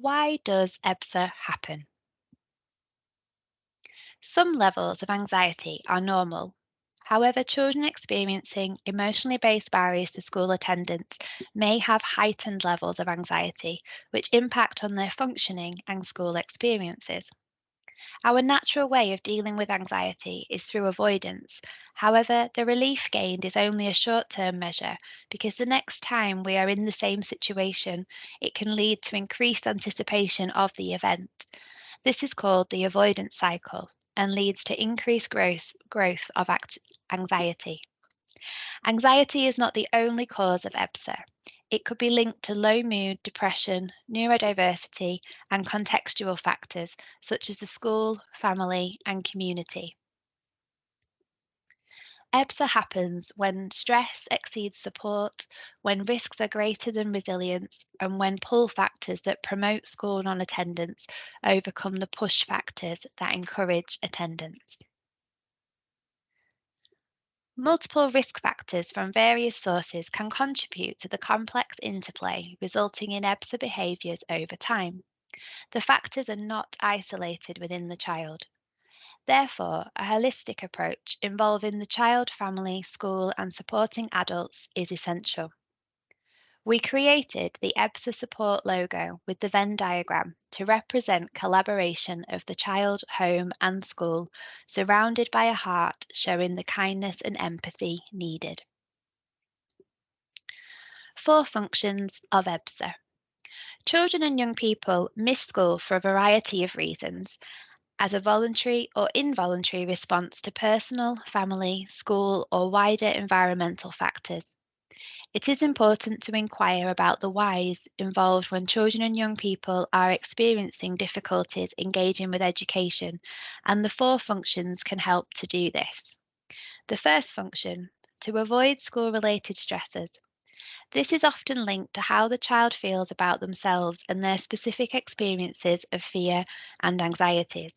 Why does EBBSA happen? Some levels of anxiety are normal. However, children experiencing emotionally based barriers to school attendance may have heightened levels of anxiety, which impact on their functioning and school experiences. Our natural way of dealing with anxiety is through avoidance. However, the relief gained is only a short term measure because the next time we are in the same situation, it can lead to increased anticipation of the event. This is called the avoidance cycle and leads to increased growth of anxiety. Anxiety is not the only cause of EBSA. It could be linked to low mood, depression, neurodiversity, and contextual factors such as the school, family, and community. EBSA happens when stress exceeds support, when risks are greater than resilience, and when pull factors that promote school non attendance overcome the push factors that encourage attendance. Multiple risk factors from various sources can contribute to the complex interplay resulting in EBSA behaviours over time. The factors are not isolated within the child. Therefore, a holistic approach involving the child, family, school, and supporting adults is essential. We created the EBSA support logo with the Venn diagram to represent collaboration of the child, home, and school, surrounded by a heart showing the kindness and empathy needed. 4 functions of EBSA. Children and young people miss school for a variety of reasons, as a voluntary or involuntary response to personal, family, school, or wider environmental factors. It is important to inquire about the whys involved when children and young people are experiencing difficulties engaging with education, and the 4 functions can help to do this. The first function, to avoid school related stresses. This is often linked to how the child feels about themselves and their specific experiences of fear and anxieties.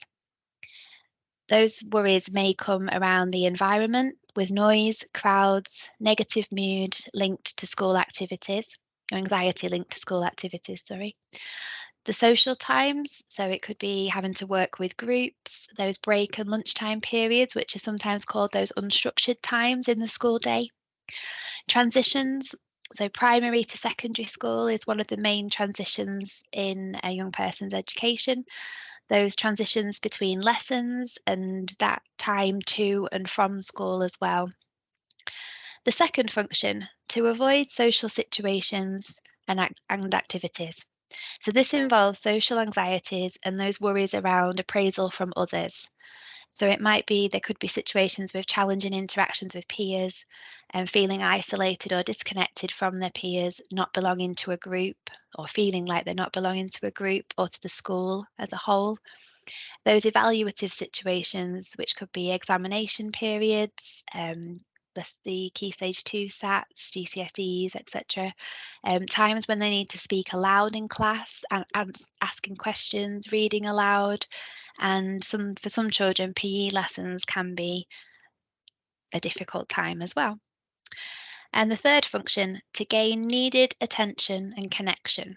Those worries may come around the environment with noise, crowds, negative mood linked to school activities, or anxiety linked to school activities, sorry. The social times, so it could be having to work with groups, those break and lunchtime periods, which are sometimes called those unstructured times in the school day. Transitions, so primary to secondary school is one of the main transitions in a young person's education. Those transitions between lessons and that time to and from school as well. The second function, to avoid social situations and activities. So this involves social anxieties and those worries around appraisal from others. So it might be there could be situations with challenging interactions with peers and feeling isolated or disconnected from their peers, not belonging to a group or feeling like they're not belonging to a group or to the school as a whole. Those evaluative situations, which could be examination periods, the Key Stage 2 SATs, GCSEs, etc. Times when they need to speak aloud in class and asking questions, reading aloud, and for some children, PE lessons can be a difficult time as well. And the third function, to gain needed attention and connection.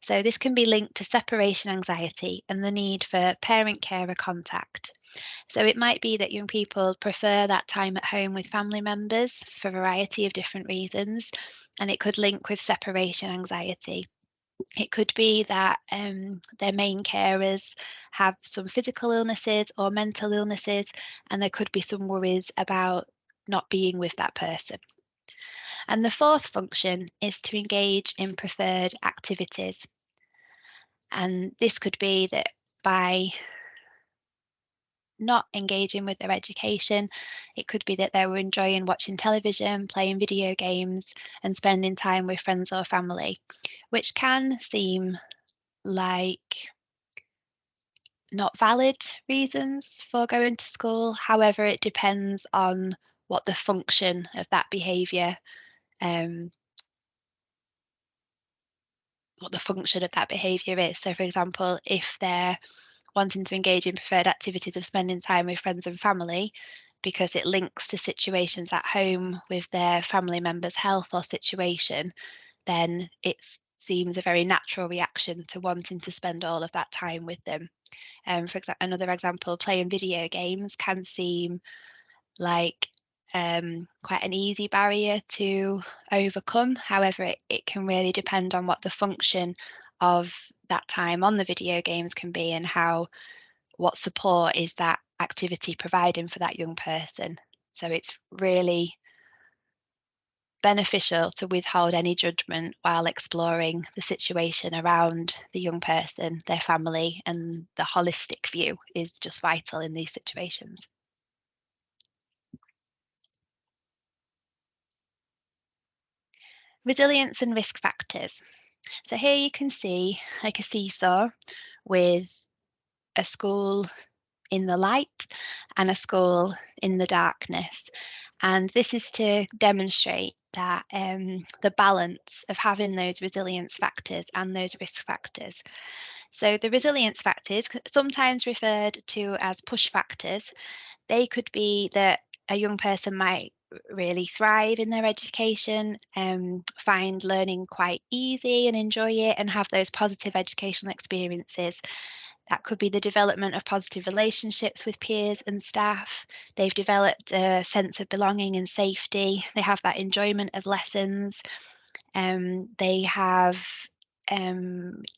So this can be linked to separation anxiety and the need for parent-carer contact. So it might be that young people prefer that time at home with family members for a variety of different reasons, and it could link with separation anxiety. It could be that their main carers have some physical illnesses or mental illnesses, and there could be some worries about not being with that person. And the fourth function is to engage in preferred activities. And this could be that by not engaging with their education, it could be that they were enjoying watching television, playing video games, and spending time with friends or family, which can seem like not valid reasons for going to school. However, it depends on what the function of that behaviour um, is. So, for example, if they're wanting to engage in preferred activities of spending time with friends and family because it links to situations at home with their family member's health or situation, then it's seems a very natural reaction to wanting to spend all of that time with them. For example, another example, playing video games can seem like quite an easy barrier to overcome. However, it can really depend on what the function of that time on the video games can be, and what support is that activity providing for that young person. So it's really beneficial to withhold any judgment while exploring the situation around the young person, their family, and the holistic view is just vital in these situations. Resilience and risk factors. So here you can see like a seesaw with a school in the light and a school in the darkness. And this is to demonstrate that the balance of having those resilience factors and those risk factors. So the resilience factors, sometimes referred to as push factors, they could be that a young person might really thrive in their education, find learning quite easy and enjoy it, and have those positive educational experiences. That could be the development of positive relationships with peers and staff. They've developed a sense of belonging and safety. They have that enjoyment of lessons. They have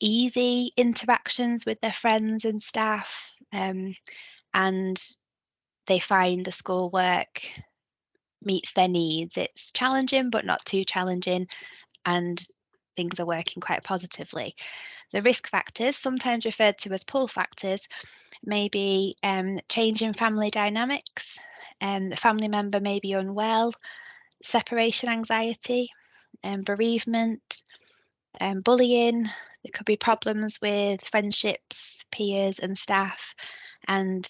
easy interactions with their friends and staff. And they find the schoolwork meets their needs. It's challenging, but not too challenging, and things are working quite positively. The risk factors, sometimes referred to as pull factors, may be change in family dynamics. The family member may be unwell, separation anxiety, bereavement, bullying. There could be problems with friendships, peers, and staff, and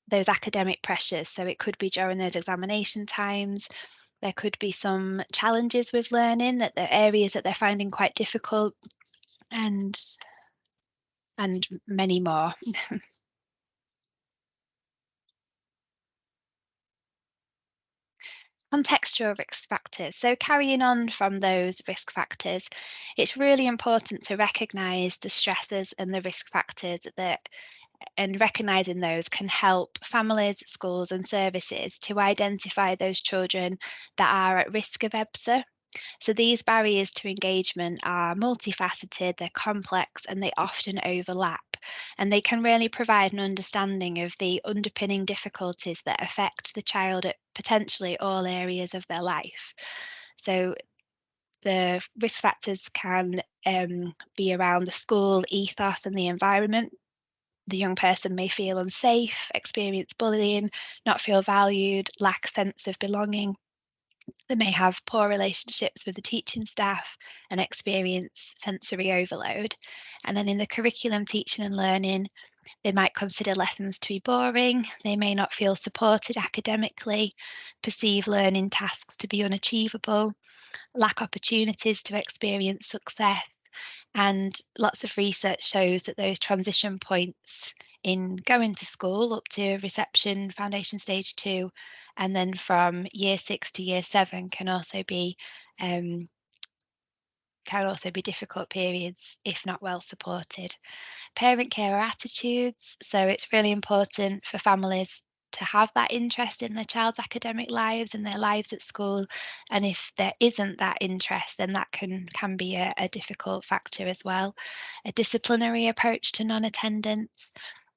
those academic pressures. So it could be during those examination times. There could be some challenges with learning, that the areas that they're finding quite difficult, and many more. Contextual risk factors. So carrying on from those risk factors, it's really important to recognise the stresses and the risk factors that, and recognising those can help families, schools and services to identify those children that are at risk of EBSA. So these barriers to engagement are multifaceted, they're complex, and they often overlap. And they can really provide an understanding of the underpinning difficulties that affect the child at potentially all areas of their life. So the risk factors can be around the school ethos and the environment. The young person may feel unsafe, experience bullying, not feel valued, lack sense of belonging. They may have poor relationships with the teaching staff and experience sensory overload. And then in the curriculum, teaching and learning, they might consider lessons to be boring. They may not feel supported academically, perceive learning tasks to be unachievable, lack opportunities to experience success. And lots of research shows that those transition points in going to school up to reception, foundation stage 2, and then from year 6 to year 7 um, can also be difficult periods if not well supported. Parent care attitudes. So it's really important for families to have that interest in their child's academic lives and their lives at school. And if there isn't that interest, then that can be a difficult factor as well. A disciplinary approach to non-attendance,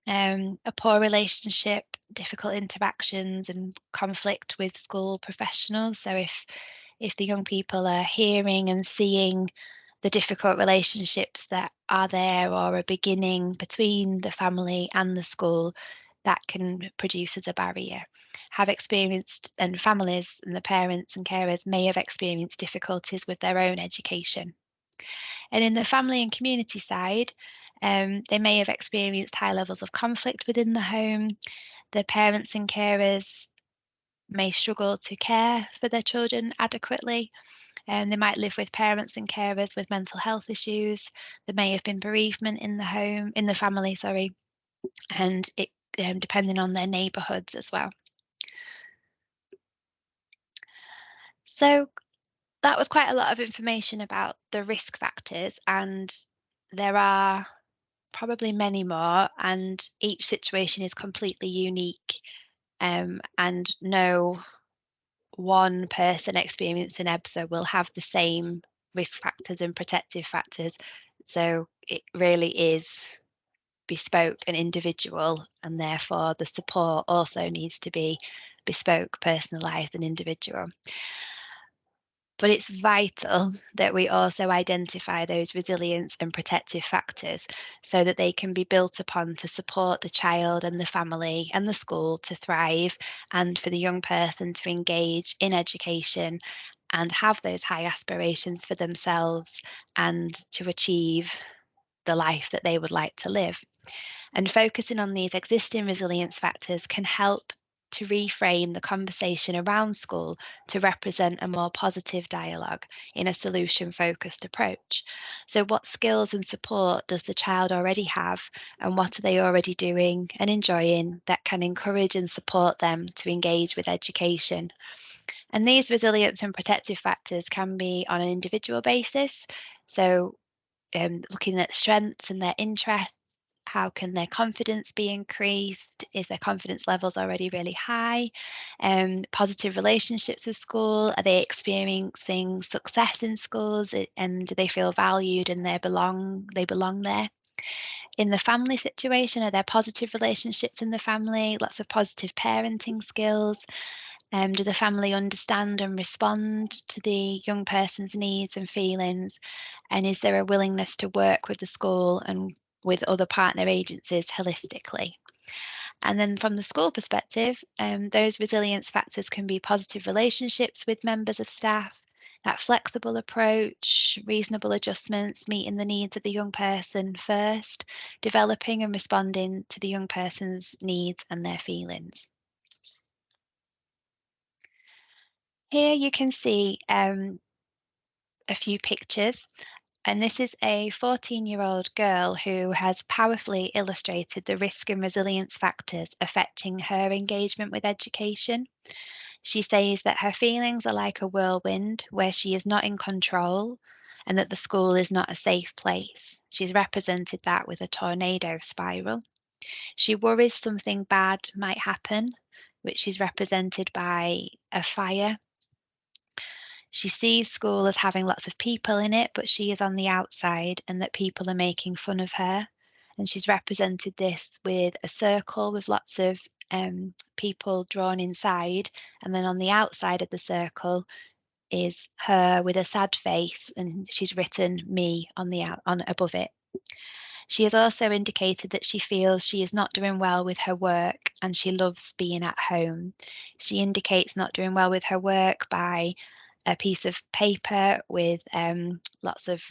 a poor relationship, difficult interactions, and conflict with school professionals. So if the young people are hearing and seeing the difficult relationships that are there or are beginning between the family and the school, that can produce as a barrier. Have experienced, and families and the parents and carers may have experienced difficulties with their own education. And in the family and community side, they may have experienced high levels of conflict within the home. The parents and carers may struggle to care for their children adequately, and they might live with parents and carers with mental health issues. There may have been bereavement in the family, sorry, and it depending on their neighbourhoods as well. So that was quite a lot of information about the risk factors, and there are probably many more, and each situation is completely unique, and no one person experiencing EBSA will have the same risk factors and protective factors. So it really is bespoke and individual, and therefore the support also needs to be bespoke, personalised, and individual. But it's vital that we also identify those resilience and protective factors so that they can be built upon to support the child and the family and the school to thrive, and for the young person to engage in education and have those high aspirations for themselves and to achieve the life that they would like to live. And focusing on these existing resilience factors can help to reframe the conversation around school to represent a more positive dialogue in a solution focused approach. So, what skills and support does the child already have, and what are they already doing and enjoying that can encourage and support them to engage with education? And these resilience and protective factors can be on an individual basis. So, looking at strengths and their interests. How can their confidence be increased? Is their confidence levels already really high? Positive relationships with school. Are they experiencing success in schools, and do they feel valued and they belong there? In the family situation, are there positive relationships in the family? Lots of positive parenting skills. Do the family understand and respond to the young person's needs and feelings? And is there a willingness to work with the school and with other partner agencies holistically? And then from the school perspective, those resilience factors can be positive relationships with members of staff, that flexible approach, reasonable adjustments, meeting the needs of the young person first, developing and responding to the young person's needs and their feelings. Here you can see a few pictures, and this is a 14-year-old girl who has powerfully illustrated the risk and resilience factors affecting her engagement with education. She says that her feelings are like a whirlwind where she is not in control and that the school is not a safe place. She's represented that with a tornado spiral. She worries something bad might happen, which is represented by a fire. She sees school as having lots of people in it, but she is on the outside and that people are making fun of her. And she's represented this with a circle with lots of people drawn inside. And then on the outside of the circle is her with a sad face, and she's written me on the on above it. She has also indicated that she feels she is not doing well with her work and she loves being at home. She indicates not doing well with her work by a piece of paper with lots of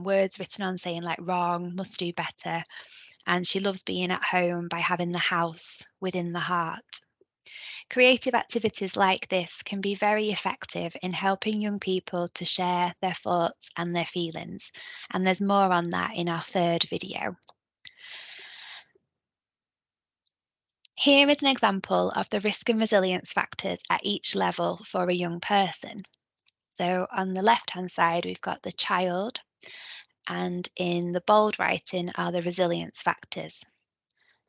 words written on saying like wrong, must do better. And she loves being at home by having the house within the heart. Creative activities like this can be very effective in helping young people to share their thoughts and their feelings. And there's more on that in our third video. Here is an example of the risk and resilience factors at each level for a young person. So on the left-hand side, we've got the child, and in the bold writing are the resilience factors.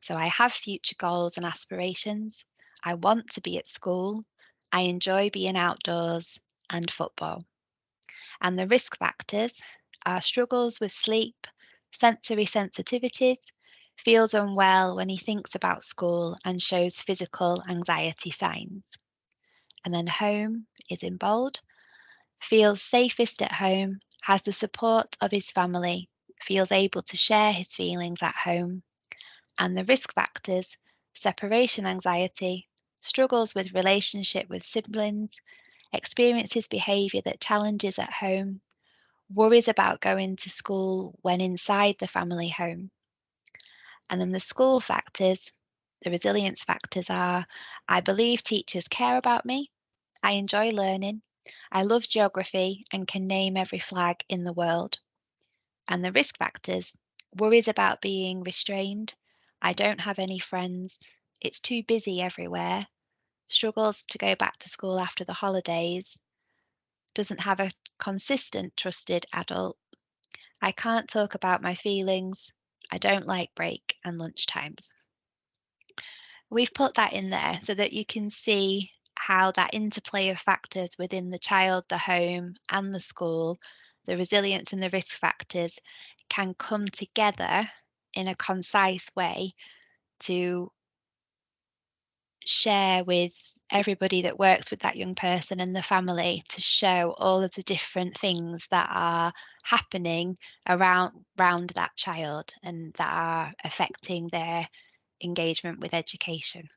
So I have future goals and aspirations. I want to be at school. I enjoy being outdoors and football. And the risk factors are struggles with sleep, sensory sensitivities, feels unwell when he thinks about school and shows physical anxiety signs. And then home is in bold, feels safest at home, has the support of his family, feels able to share his feelings at home. And the risk factors, separation anxiety, struggles with relationship with siblings, experiences behaviour that challenges at home, worries about going to school when inside the family home. And then the school factors, the resilience factors are I believe teachers care about me, I enjoy learning, I love geography and can name every flag in the world. And the risk factors, worries about being restrained, I don't have any friends, it's too busy everywhere, struggles to go back to school after the holidays, doesn't have a consistent trusted adult. I can't talk about my feelings. I don't like break and lunch times. We've put that in there so that you can see how that interplay of factors within the child, the home, and the school, the resilience and the risk factors, can come together in a concise way to share with everybody that works with that young person and the family, to show all of the different things that are happening around that child and that are affecting their engagement with education.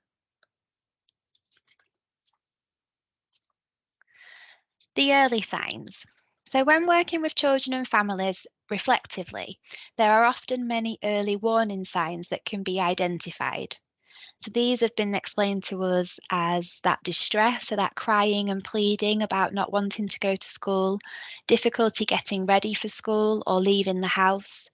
The early signs. So, when working with children and families reflectively, there are often many early warning signs that can be identified. So, these have been explained to us as that distress, so that crying and pleading about not wanting to go to school, difficulty getting ready for school or leaving the house,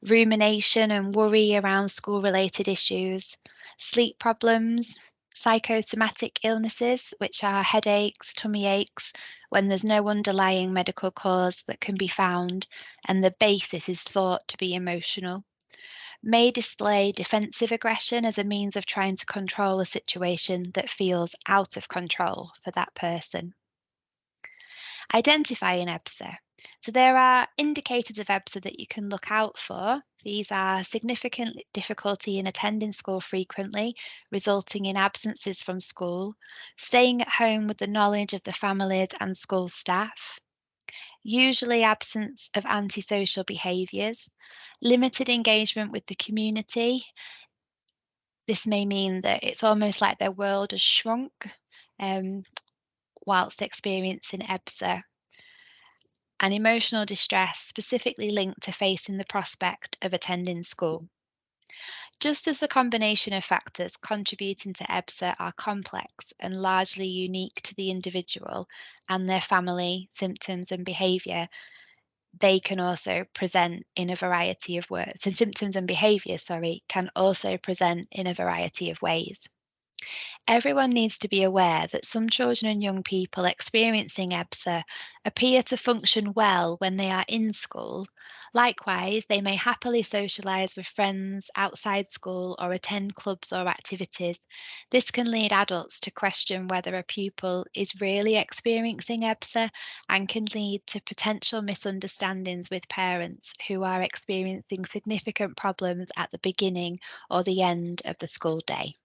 rumination and worry around school related issues, sleep problems, psychosomatic illnesses, which are headaches, tummy aches, when there's no underlying medical cause that can be found and the basis is thought to be emotional, may display defensive aggression as a means of trying to control a situation that feels out of control for that person. Identifying EBBSA. So there are indicators of EBBSA that you can look out for. These are significant difficulty in attending school frequently, resulting in absences from school, staying at home with the knowledge of the families and school staff, usually absence of antisocial behaviours, limited engagement with the community. This may mean that it's almost like their world has shrunk um, whilst experiencing EBSA, and emotional distress specifically linked to facing the prospect of attending school. Just as the combination of factors contributing to EBSA are complex and largely unique to the individual and their family, symptoms, and behaviour, they can also present in a variety of ways. So symptoms and behaviour, can also present in a variety of ways. Everyone needs to be aware that some children and young people experiencing EBSA appear to function well when they are in school. Likewise, they may happily socialise with friends outside school or attend clubs or activities. This can lead adults to question whether a pupil is really experiencing EBSA and can lead to potential misunderstandings with parents who are experiencing significant problems at the beginning or the end of the school day.